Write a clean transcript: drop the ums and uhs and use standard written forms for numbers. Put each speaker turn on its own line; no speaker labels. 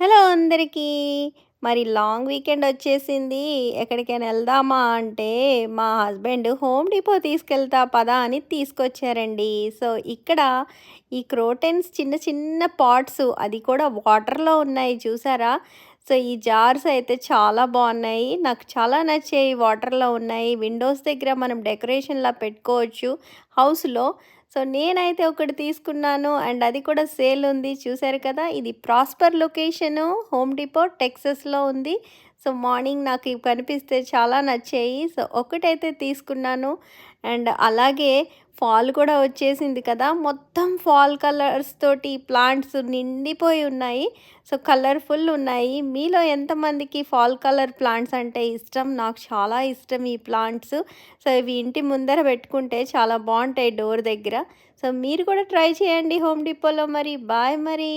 Hello అందరికీ. మరి long weekend వచ్చేసింది. ఎక్కడికైనా వెళ్దామా అంటే, మా హస్బెండ్ హోమ్ డిపో తీసుకెళ్తా పదా అని తీసుకొచ్చారండి. సో, ఇక్కడ ఈ క్రోటన్స్ చిన్న చిన్న పాట్స్ అది కూడా వాటర్‌లో ఉన్నాయి చూసారా? సో, ఈ జార్స్ అయితే చాలా బావున్నాయి. నాకు చాలా నచ్చాయి వాటర్‌లో ఉన్నాయి. విండోస్ దగ్గర మనం డెకరేషన్‌లా పెట్టుకోవచ్చు హౌస్‌లో. సో, నేనైతే ఒకటి తీసుకున్నాను. అండ్ అది కూడా సేల్ ఉంది చూసారు కదా! ఇది ప్రాస్పర్ లొకేషను హోమ్ డిపో టెక్సాస్‌లో ఉంది. సో, మార్నింగ్ నాకు ఇవి కనిపిస్తే చాలా నచ్చాయి. సో, ఒకటైతే తీసుకున్నాను. అండ్ అలాగే ఫాల్ కూడా వచ్చేసింది కదా! మొత్తం ఫాల్ కలర్స్ తోటి ప్లాంట్స్ నిండిపోయి ఉన్నాయి. సో, కలర్‌ఫుల్ ఉన్నాయి. మీలో ఎంతమందికి ఫాల్ కలర్ ప్లాంట్స్ అంటే ఇష్టం? నాకు చాలా ఇష్టం ఈ ప్లాంట్స్. సో, ఇవి ఇంటి ముందర పెట్టుకుంటే చాలా బావుంటాయి డోర్ దగ్గర. సో, మీరు కూడా ట్రై చేయండి హోమ్ డిపోలో మరి. బాయ్ మరి.